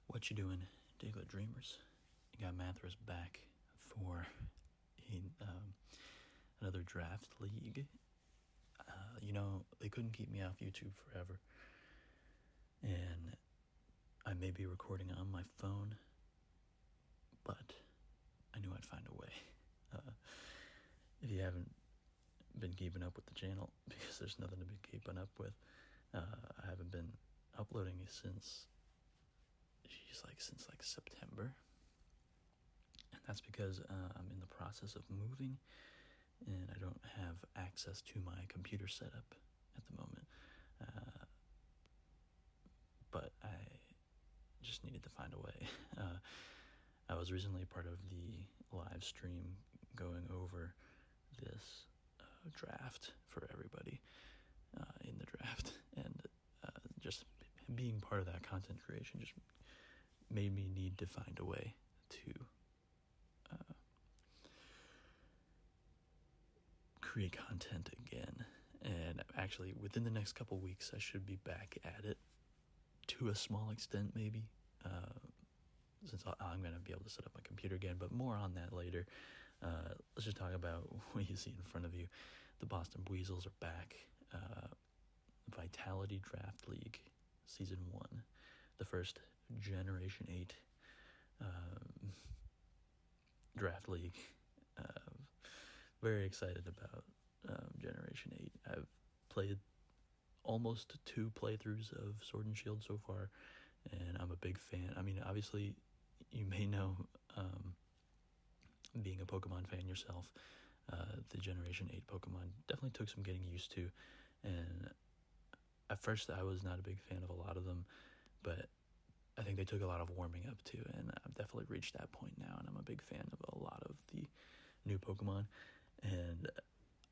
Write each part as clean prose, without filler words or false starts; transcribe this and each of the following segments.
What you doing, Diggler Dreamers? You got Mathras back for another draft league. They couldn't keep me off YouTube forever, and I may be recording on my phone, but I knew I'd find a way. If you haven't been keeping up with the channel, because there's nothing to be keeping up with, I haven't been uploading since September, and that's because I'm in the process of moving, and I don't have access to my computer setup at the moment, but I just needed to find a way. I was recently part of the live stream going over this draft for everybody in the draft, and just being part of that content creation just made me need to find a way to create content again. And actually, within the next couple weeks, I should be back at it to a small extent, maybe, since I'm going to be able to set up my computer again, but more on that later. Let's just talk about what you see in front of you. The Boston Buizels are back. Vitality Draft League, Season 1. The first Generation 8 Draft League. Very excited about Generation 8. I've played almost 2 playthroughs of Sword and Shield so far, and I'm a big fan. I mean, obviously, you may know, being a Pokemon fan yourself, the Generation 8 Pokemon definitely took some getting used to, and at first I was not a big fan of a lot of them, but I think they took a lot of warming up to, and I've definitely reached that point now, and I'm a big fan of a lot of the new Pokemon. And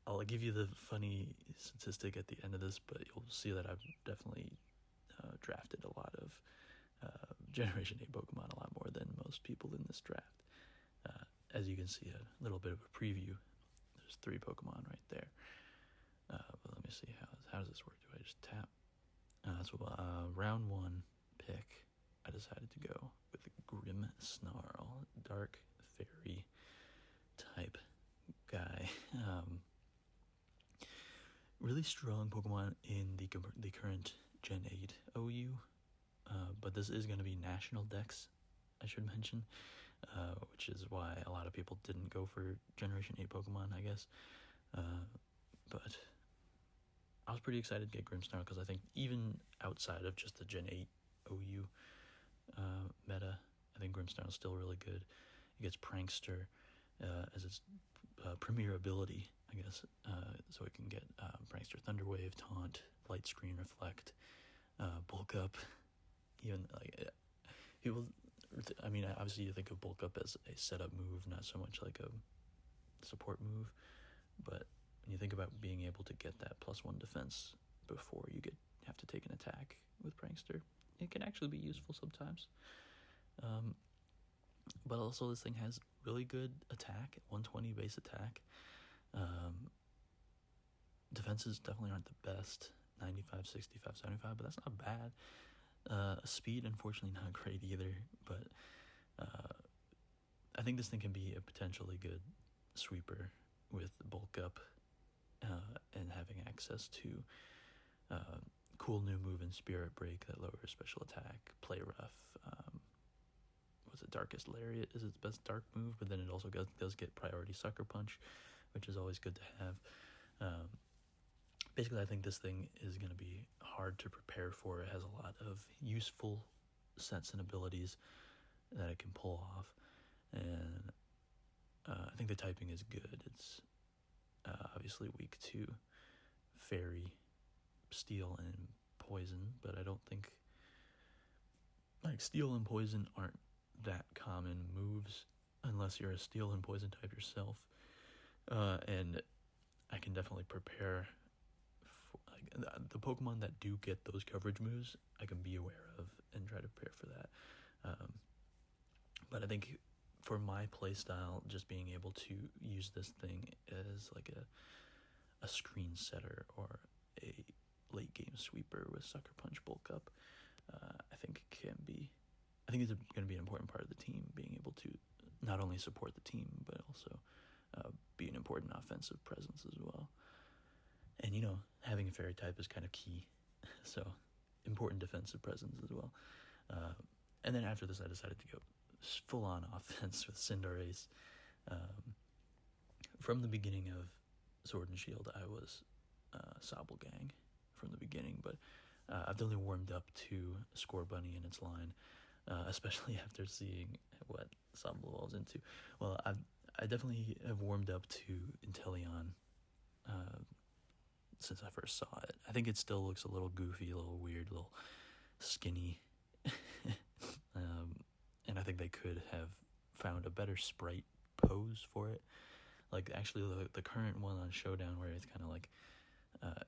I'll give you the funny statistic at the end of this, but you'll see that I've definitely drafted a lot of Generation 8 Pokemon, a lot more than most people in this draft. As you can see, a little bit of a preview. There's 3 Pokemon right there. But let me see, how does this work? Do I just tap? So round 1 pick, I decided to go with the Grimstone, Dark Fairy type guy. Really strong Pokemon in the current Gen 8 OU, but this is going to be National Dex, I should mention, which is why a lot of people didn't go for Generation 8 Pokemon, I guess. But I was pretty excited to get Grimstone, because I think even outside of just the Gen 8 OU meta, I think Grimstone is still really good. It gets Prankster as its premier ability, I guess, so it can get Prankster, Thunder Wave, Taunt, Light Screen, Reflect, Bulk Up. Even people, I mean, obviously you think of Bulk Up as a setup move, not so much like a support move, but when you think about being able to get that +1 defense before you have to take an attack with Prankster, it can actually be useful sometimes. But also this thing has really good attack, 120 base attack. Defenses definitely aren't the best, 95, 65, 75, but that's not bad. Speed, unfortunately, not great either, but I think this thing can be a potentially good sweeper with Bulk Up and having access to cool new move in Spirit Break that lowers special attack, Play Rough. Darkest Lariat is its best dark move, but then it also does get priority Sucker Punch, which is always good to have. Basically, I think this thing is going to be hard to prepare for. It has a lot of useful sets and abilities that it can pull off, and I think the typing is good. It's obviously weak to Fairy, Steel, and Poison, but I don't think Steel and Poison aren't that common moves unless you're a Steel and Poison type yourself, and I can definitely prepare for the Pokemon that do get those coverage moves. I can be aware of and try to prepare for that, but I think for my playstyle, just being able to use this thing as like a screen setter or a late game sweeper with Sucker Punch, Bulk Up, I think think it's going to be an important part of the team, being able to not only support the team, but also be an important offensive presence as well. And, having a fairy type is kind of key. So, important defensive presence as well. And then after this, I decided to go full-on offense with Cinderace. From the beginning of Sword and Shield, I was Sobble from the beginning, but I've definitely warmed up to Scorbunny and its line, especially after seeing what Sobble evolves into. Well, I definitely have warmed up to Inteleon since I first saw it. I think it still looks a little goofy, a little weird, a little skinny. And I think they could have found a better sprite pose for it. Like, actually, the current one on Showdown, where it's kind of like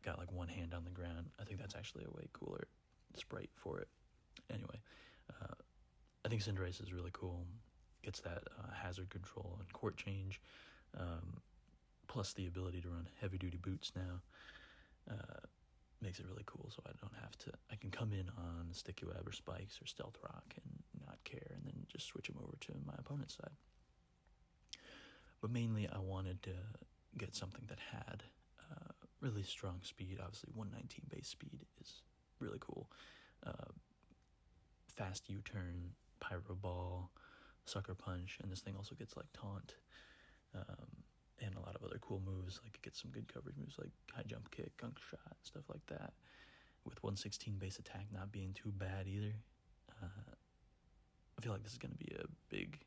got like one hand on the ground, I think that's actually a way cooler sprite for it. Anyway, I think Cinderace is really cool. Gets that hazard control and court change, plus the ability to run heavy-duty boots now. Makes it really cool, so I can come in on Sticky Web or Spikes or Stealth Rock and not care, and then just switch them over to my opponent's side. But mainly, I wanted to get something that had really strong speed. Obviously, 119 base speed is really cool. Fast U-turn, Pyro Ball, Sucker Punch, and this thing also gets like Taunt. And a lot of other cool moves, like it gets some good coverage moves like High Jump Kick, Gunk Shot, stuff like that. With 116 base attack not being too bad either. I feel like this is going to be a big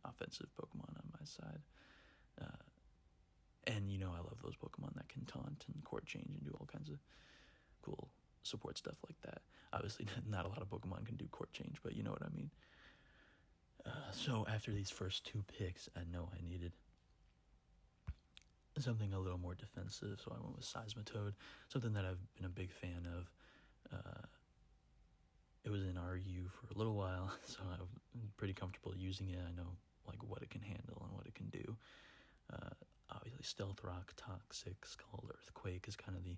offensive Pokemon on my side. And I love those Pokemon that can taunt and court change and do all kinds of cool support stuff like that. Obviously, not a lot of Pokemon can do court change, but you know what I mean. So after these first two picks, I know I needed something a little more defensive, so I went with Seismitoad, something that I've been a big fan of. It was in RU for a little while, so I'm pretty comfortable using it. I know like what it can handle and what it can do. Obviously, Stealth Rock, Toxic, Scald, Earthquake is kind of the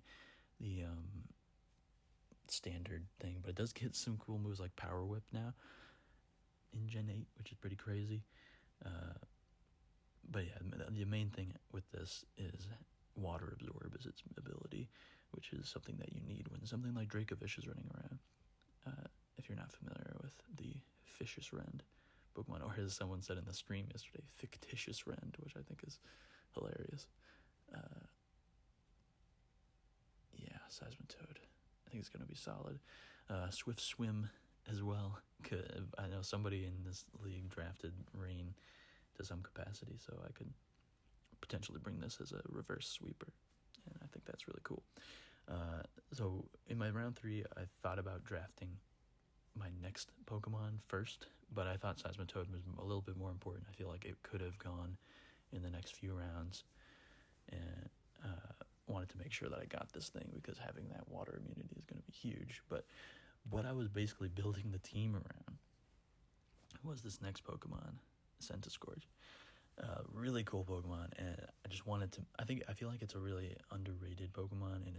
standard thing, but it does get some cool moves like Power Whip now in Gen 8, which is pretty crazy. But yeah, the main thing with this is Water Absorb is its ability, which is something that you need when something like Dracovish is running around. If you're not familiar with the Fictious Rend Pokemon, or as someone said in the stream yesterday, Fictitious Rend, which I think is hilarious. Yeah, Seismitoad. I think it's going to be solid. Swift Swim as well. I know somebody in this league drafted Rain to some capacity, so I could potentially bring this as a reverse sweeper, and I think that's really cool. So in my round 3, I thought about drafting my next Pokemon first, but I thought Seismitoad was a little bit more important. I feel like it could have gone in the next few rounds, and wanted to make sure that I got this thing because having that water immunity is going to be huge. But what I was basically building the team around was this next Pokemon, Centiskorch. Really cool Pokemon, and I just wanted to. I feel like it's a really underrated Pokemon, and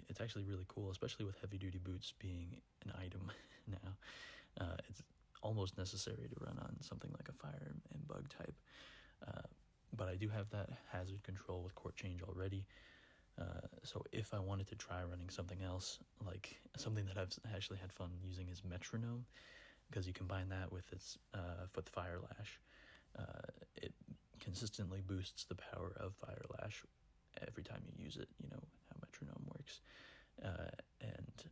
it's actually really cool, especially with heavy duty boots being an item now. It's almost necessary to run on something like a fire and bug type. But I do have that hazard control with court change already. So if I wanted to try running something else, like something that I've actually had fun using is Metronome, because you combine that with its Foot Fire Lash. It consistently boosts the power of Fire Lash every time you use it. You know how Metronome works. And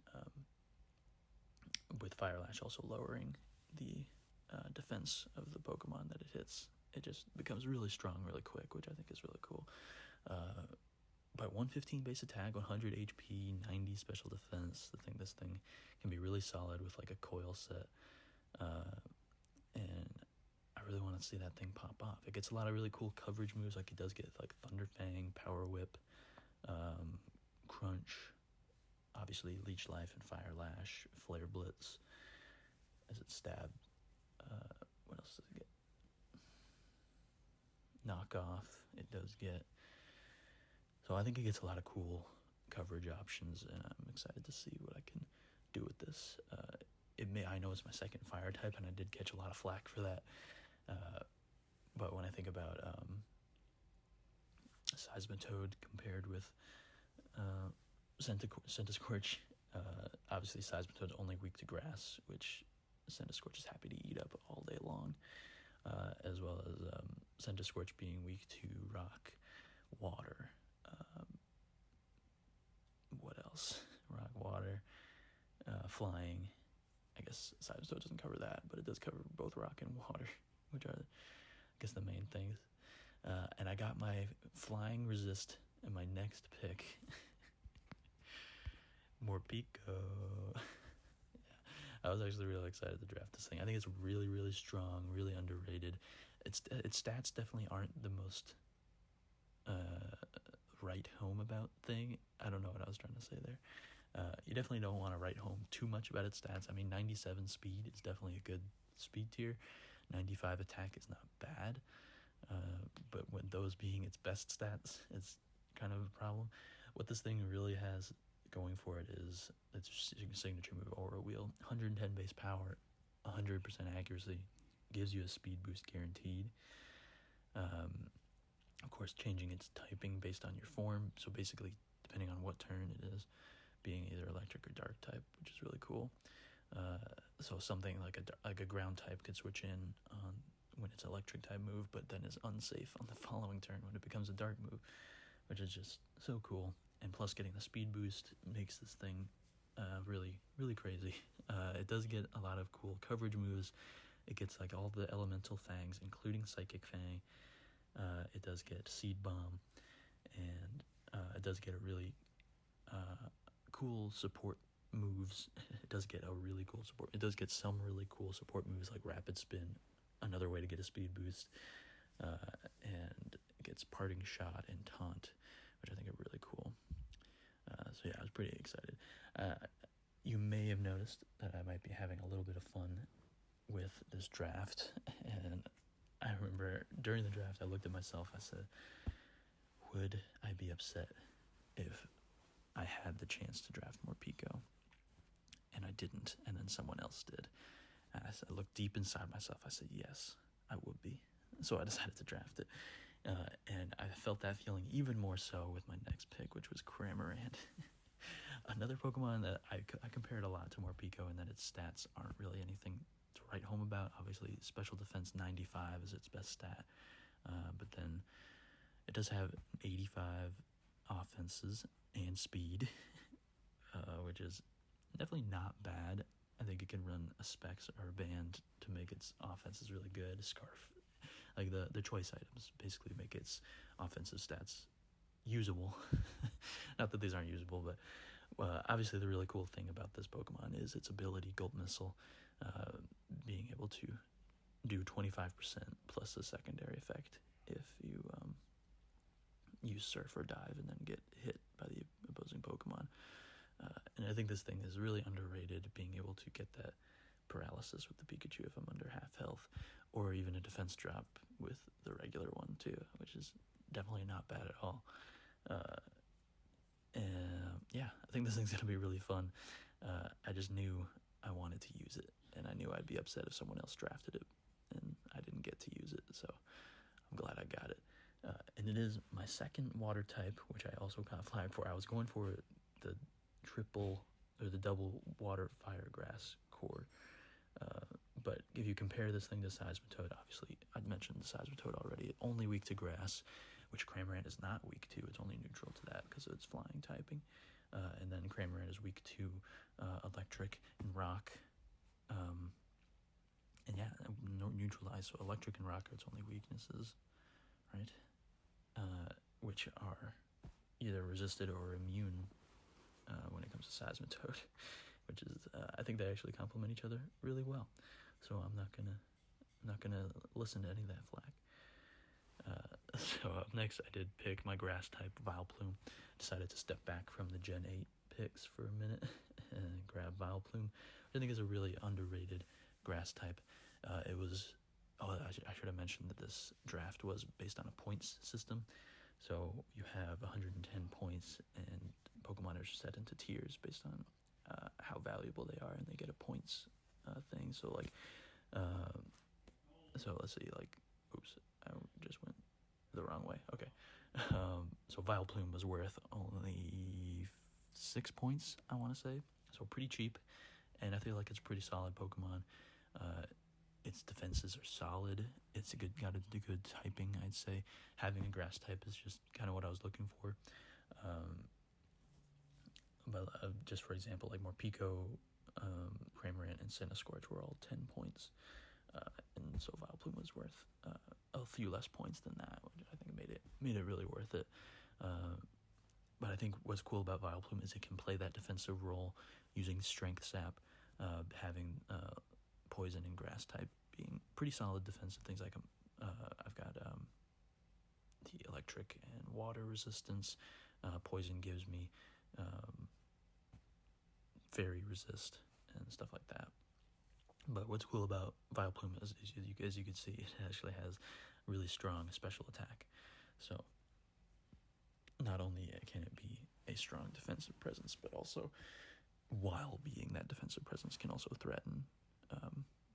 with Fire Lash also lowering the defense of the Pokemon that it hits, it just becomes really strong really quick, which I think is really cool. But 115 base attack, 100 HP, 90 special defense. This thing can be really solid with like a coil set. And I really want to see that thing pop off. It gets a lot of really cool coverage moves, like it does get like Thunder Fang, Power Whip, Crunch, obviously Leech Life and Fire Lash, Flare Blitz as it stab. What else does it get? Knockoff, it does get. So I think it gets a lot of cool coverage options, and I'm excited to see what I can do with this. I know it's my second fire type, and I did catch a lot of flack for that. But when I think about Seismitoad compared with Centiskorch, obviously Seismitoad's only weak to grass, which Centiskorch is happy to eat up all day long, as well as Centiskorch being weak to rock, water. What else? Rock, water, flying. I guess Seismitoad doesn't cover that, but it does cover both rock and water, which are, I guess, the main things. And I got my flying resist in my next pick. More Pico. I was actually really excited to draft this thing. I think it's really, really strong, really underrated. Its stats definitely aren't the most write home about thing. I don't know what I was trying to say there. You definitely don't want to write home too much about its stats. I mean, 97 speed is definitely a good speed tier. 95 attack is not bad. But when those being its best stats, it's kind of a problem. What this thing really has going for it is its signature move, Aura Wheel. 110 base power, 100% accuracy, gives you a speed boost guaranteed. Of course, changing its typing based on your form. So basically, depending on what turn it is, being either electric or dark type, which is really cool. So something like a ground type could switch in on when it's electric type move, but then is unsafe on the following turn when it becomes a dark move, which is just so cool. And plus, getting the speed boost makes this thing really, really crazy. It does get a lot of cool coverage moves. It gets like all the elemental fangs, including Psychic Fang. It does get Seed Bomb, and it does get a really cool support moves. It does get a really cool support. It does get some really cool support moves like Rapid Spin, another way to get a speed boost, and it gets Parting Shot and Taunt, which I think are really cool. So yeah, I was pretty excited. You may have noticed that I might be having a little bit of fun with this draft, and I remember during the draft I looked at myself, I said, would I be upset if I had the chance to draft more Pico and I didn't, and then someone else did? And I looked deep inside myself, I said, yes, I would be. So I decided to draft it. And I felt that feeling even more so with my next pick, which was Kramer. And another Pokemon that I compared a lot to Morpeko, in that its stats aren't really anything to write home about. Obviously, Special Defense 95 is its best stat. But then it does have 85 offenses and speed, which is definitely not bad. I think it can run a Specs or a Band to make its offenses really good. Scarf, like the choice items, basically make its offensive stats usable. Not that these aren't usable, but obviously the really cool thing about this Pokemon is its ability, Gold Missile, being able to do 25% plus a secondary effect if you use Surf or Dive and then get hit by the opposing Pokemon. And I think this thing is really underrated, being able to get that paralysis with the Pikachu if I'm under half health, or even a defense drop with the regular one too, which is definitely not bad at all. And yeah, I think this thing's going to be really fun. I just knew I wanted to use it, and I knew I'd be upset if someone else drafted it and I didn't get to use it, so I'm glad I got it. And it is my second water type, which I also got flagged for. I was going for the double water fire grass core. But if you compare this thing to Seismitoad, obviously I'd mentioned the Seismitoad already, only weak to grass, which Kramer is not weak to. It's only neutral to that because of its flying typing. And then Kramer is weak to electric and rock. And yeah, no neutralize. So electric and rock are its only weaknesses, right? Which are either resisted or immune when it comes to Seismitoad, which is I think they actually complement each other really well. So I'm not gonna listen to any of that flack. So up next, I did pick my grass type Vileplume. Decided to step back from the Gen 8 picks for a minute and grab Vileplume, which I think is a really underrated grass type. I should have mentioned that this draft was based on a points system. So you have 110 points, and Pokemon are set into tiers based on how valuable they are, and they get a points things. So like, so let's see, like, oops, I just went the wrong way. Okay, so Vileplume was worth only 6 points, I want to say, so pretty cheap, and I feel like it's a pretty solid Pokemon. Its defenses are solid. It's got a good typing, I'd say. Having a grass type is just kind of what I was looking for. But just for example, like Morpeko, Kramer, and Centiskorch were all 10 points. And so Vileplume was worth a few less points than that, which I think made it really worth it. But I think what's cool about Vileplume is it can play that defensive role using Strength Sap, having Poison and Grass type being pretty solid defensive things. Like I've got the Electric and Water resistance. Poison gives me Fairy resist and stuff like that. But what's cool about Vileplume is, as you can see, it actually has really strong special attack. So not only can it be a strong defensive presence, but also, while being that defensive presence, can also threaten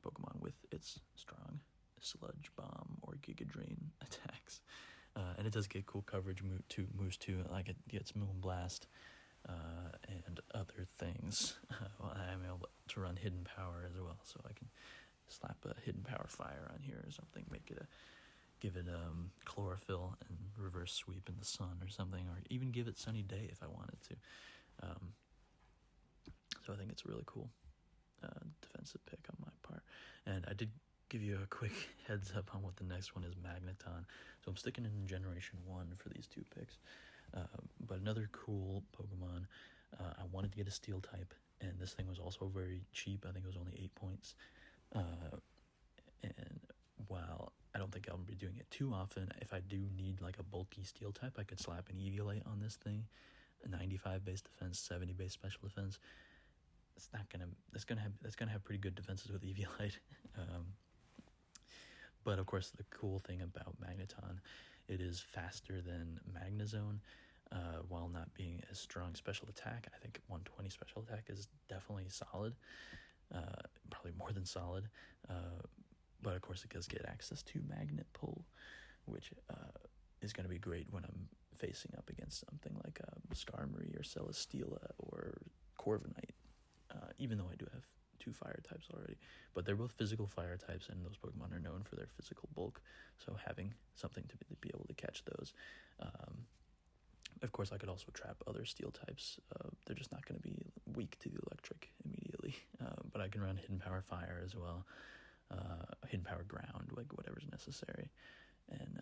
Pokemon with its strong Sludge Bomb or Giga Drain attacks. And it does get cool coverage moves too, like it gets Moonblast and other things. I'm able to run Hidden Power as well, so I can slap a Hidden Power Fire on here or something, give it Chlorophyll and Reverse Sweep in the sun or something, or even give it Sunny Day if I wanted to. So I think it's a really cool defensive pick on my part. And I did give you a quick heads up on what the next one is, Magneton. So I'm sticking in Generation 1 for these two picks. But another cool Pokemon, I wanted to get a Steel type, and this thing was also very cheap. I think it was only 8 points. And while I don't think I'll be doing it too often, if I do need like a bulky Steel type, I could slap an Eviolite on this thing. A 95 base defense, 70 base special defense. That's gonna have pretty good defenses with Eviolite. But of course, the cool thing about Magneton, it is faster than Magnezone, while not being as strong special attack. I think 120 special attack is definitely solid, probably more than solid. But of course, it does get access to Magnet Pull, which is going to be great when I'm facing up against something like Skarmory or Celesteela or Corviknight, even though I do have 2 fire types already. But they're both physical fire types, and those Pokemon are known for their physical bulk, so having something to be able to catch those. Of course, I could also trap other Steel types. They're just not going to be weak to the Electric immediately. But I can run Hidden Power Fire as well, Hidden Power Ground, like whatever's necessary. And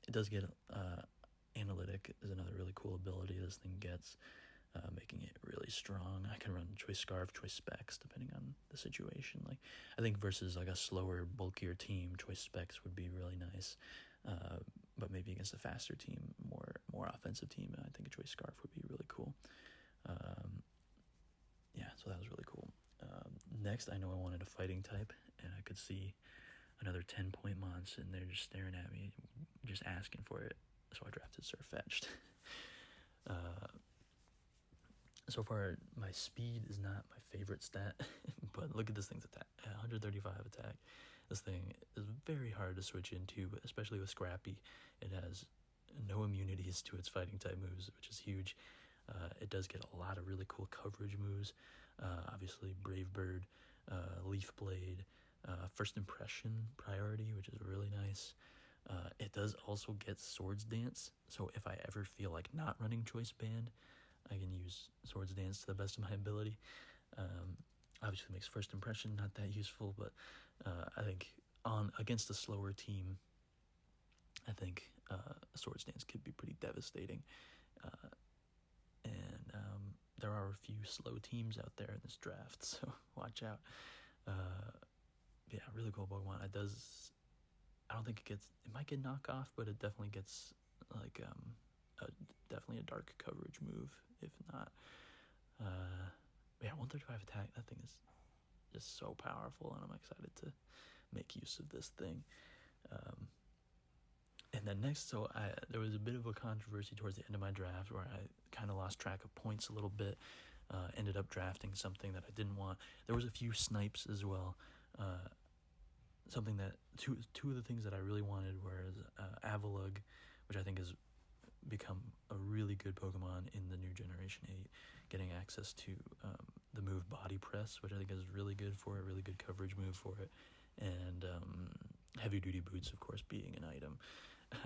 it does get Analytic is another really cool ability this thing gets, making it really strong. I can run Choice Scarf, Choice Specs, depending on the situation. Like, I think versus like a slower, bulkier team, Choice Specs would be really nice. But maybe against a faster team, more offensive team, I think a Choice Scarf would be really cool. Yeah, so that was really cool. Next, I know I wanted a fighting type, and I could see another 10-point mon sitting there just staring at me, just asking for it. So I drafted Starfetchd. So far, my speed is not my favorite stat, but look at this thing's attack. 135 attack. This thing is very hard to switch into, especially with Scrappy. It has no immunities to its fighting type moves, which is huge. It does get a lot of really cool coverage moves. Obviously, Brave Bird, Leaf Blade, First Impression priority, which is really nice. It does also get Swords Dance, so if I ever feel like not running Choice Band, I can use Swords Dance to the best of my ability. Obviously makes First Impression not that useful, but I think against a slower team, I think Swords Dance could be pretty devastating. And there are a few slow teams out there in this draft, so watch out. Yeah, really cool Pokemon. I don't think it might get knockoff, but it definitely gets like definitely a dark coverage move, if not. Yeah, 135 attack, that thing is just so powerful, and I'm excited to make use of this thing. And then next, there was a bit of a controversy towards the end of my draft where I kind of lost track of points a little bit. Ended up drafting something that I didn't want. There was a few snipes as well. Something that two of the things that I really wanted was Avalugg, which I think has become a really good Pokemon in the new Generation 8, getting access to the move Body Press, which I think is really good for it, really good coverage move for it, and Heavy Duty Boots, of course, being an item,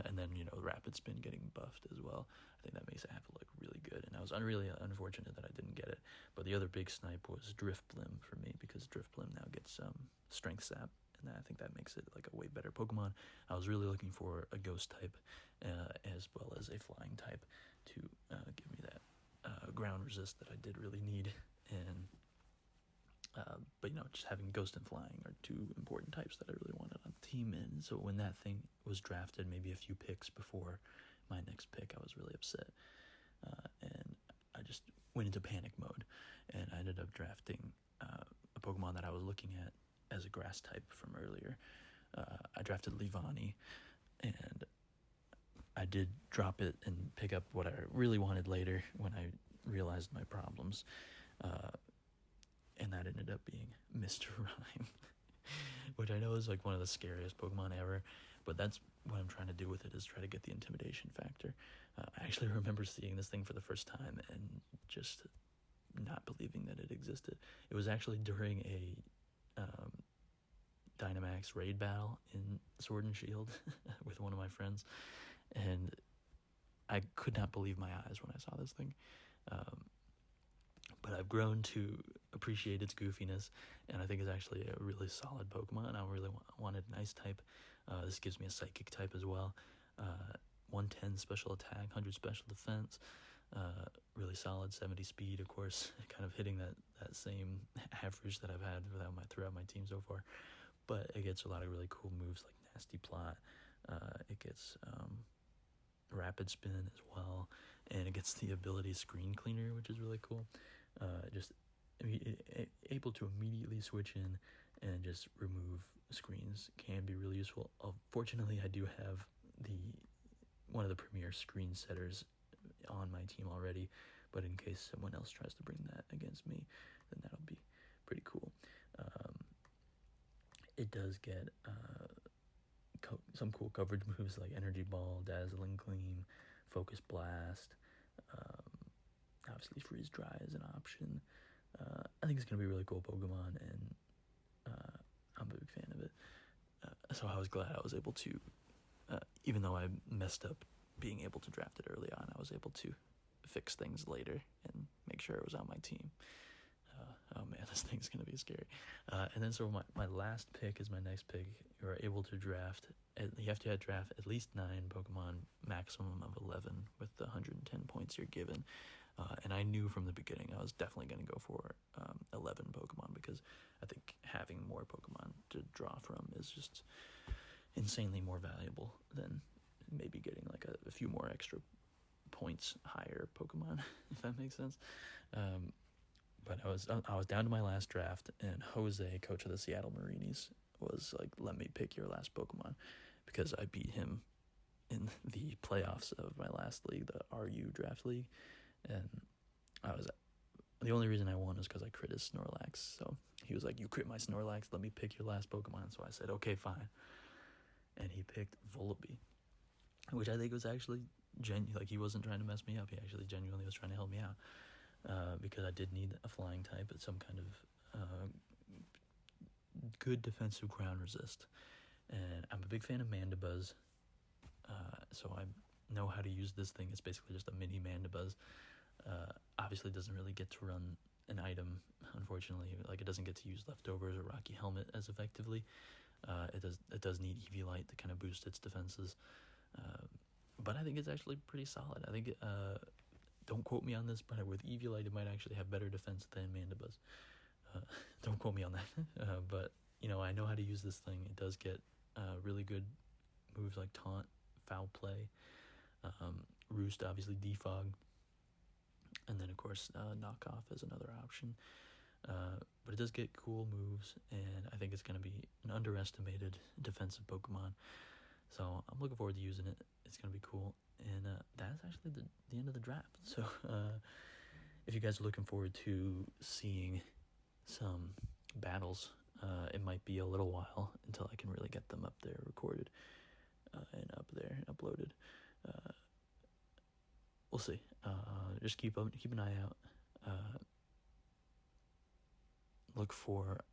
and then, Rapid Spin getting buffed as well. I think that makes Avalugg really good, and I was really unfortunate that I didn't get it. But the other big snipe was Drifblim for me, because Drifblim now gets Strength Sap, and I think that makes it like a way better Pokemon. I was really looking for a Ghost type as well as a Flying type to give me that ground resist that I did really need. And but just having Ghost and Flying are two important types that I really wanted on the team. And so when that thing was drafted, maybe a few picks before my next pick, I was really upset, and I just went into panic mode, and I ended up drafting a Pokemon that I was looking at as a grass type from earlier. I drafted Leavanny, and I did drop it and pick up what I really wanted later when I realized my problems, and that ended up being Mr. Rhyme, which I know is like one of the scariest Pokemon ever, but that's what I'm trying to do with it, is try to get the intimidation factor. I actually remember seeing this thing for the first time and just not believing that it existed. It was actually during a Dynamax raid battle in Sword and Shield with one of my friends, and I could not believe my eyes when I saw this thing. But I've grown to appreciate its goofiness, and I think it's actually a really solid Pokemon. I really wanted an Ice type. This gives me a Psychic type as well. 110 special attack, 100 special defense. Really solid 70 speed, of course, kind of hitting that same average that I've had throughout my team so far. But it gets a lot of really cool moves like Nasty Plot. It gets Rapid Spin as well, and it gets the ability Screen Cleaner, which is really cool. Just able to immediately switch in and just remove screens can be really useful. Fortunately, I do have one of the premier screen setters on my team already, but in case someone else tries to bring that against me, then that'll be pretty cool. It does get some cool coverage moves like Energy Ball, Dazzling Gleam, Focus Blast. Obviously, Freeze Dry is an option. I think it's going to be a really cool Pokemon, and I'm a big fan of it. So I was glad I was able to, even though I messed up being able to draft it early on, I was able to fix things later and make sure it was on my team. Oh man, this thing's going to be scary. And then so my last pick is my next pick. You're able to draft, you have to draft at least 9 Pokemon, maximum of 11 with the 110 points you're given. And I knew from the beginning I was definitely going to go for 11 Pokemon, because I think having more Pokemon to draw from is just insanely more valuable than maybe getting like a few more extra points higher Pokemon, if that makes sense. But I was down to my last draft, and Jose, coach of the Seattle Marinis, was like, "Let me pick your last Pokemon," because I beat him in the playoffs of my last league, the RU draft league, and the only reason I won was because I crit his Snorlax. So he was like, "You crit my Snorlax, let me pick your last Pokemon." So I said, "Okay, fine," and he picked Philippi, which I think was actually like he wasn't trying to mess me up. He actually genuinely was trying to help me out. Because I did need a flying type at some kind of good defensive ground resist. And I'm a big fan of Mandibuzz, so I know how to use this thing. It's basically just a mini Mandibuzz. Obviously, it doesn't really get to run an item, unfortunately. Like, it doesn't get to use Leftovers or Rocky Helmet as effectively. It does need Eviolite to kind of boost its defenses. But I think it's actually pretty solid. I think don't quote me on this, but with Eviolite, it might actually have better defense than Mandibuzz. Don't quote me on that. But, I know how to use this thing. It does get really good moves like Taunt, Foul Play, Roost, obviously Defog, and then, of course, Knockoff is another option. But it does get cool moves, and I think it's going to be an underestimated defensive Pokemon. So I'm looking forward to using it. It's going to be cool. And that's actually the end of the draft. So if you guys are looking forward to seeing some battles, it might be a little while until I can really get them up there recorded and up there uploaded. We'll see. Just keep an eye out. Look for.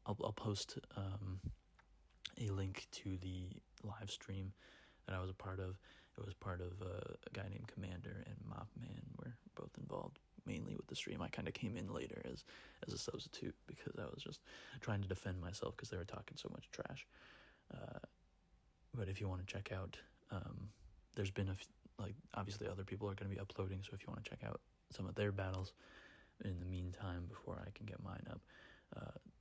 I'll post a link to the live stream that I was a part of. It was part of a guy named Commander and Mopman were both involved mainly with the stream. I kind of came in later as a substitute because I was just trying to defend myself because they were talking so much trash. But if you want to check out, there's been obviously other people are going to be uploading, so if you want to check out some of their battles in the meantime before I can get mine up.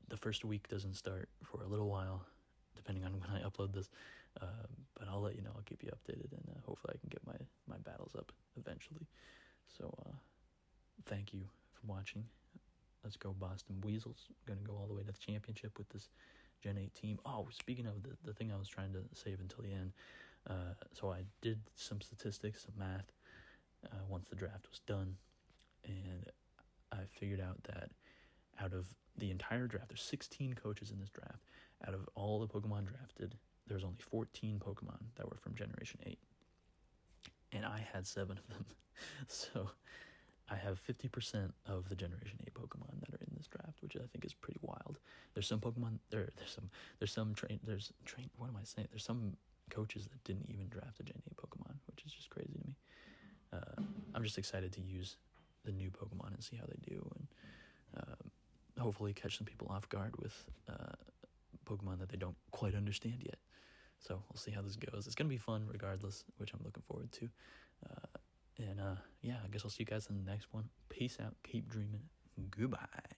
The first week doesn't start for a little while, depending on when I upload this, but I'll let you know. I'll keep you updated, and hopefully I can get my battles up eventually. So thank you for watching. Let's go Boston Buizels. I'm going to go all the way to the championship with this Gen 8 team. Oh, speaking of the thing I was trying to save until the end, so I did some statistics, some math, once the draft was done, and I figured out that out of the entire draft, there's 16 coaches in this draft. Out of all the Pokemon drafted, there's only 14 Pokemon that were from Generation 8. And I had 7 of them. So I have 50% of the Generation 8 Pokemon that are in this draft, which I think is pretty wild. There's some Pokemon, there's some coaches that didn't even draft a Gen 8 Pokemon, which is just crazy to me. I'm just excited to use the new Pokemon and see how they do, and hopefully catch some people off guard with Pokemon that they don't quite understand yet. So we'll see how this goes. It's going to be fun regardless, which I'm looking forward to. Yeah, I guess I'll see you guys in the next one. Peace out. Keep dreaming. Goodbye.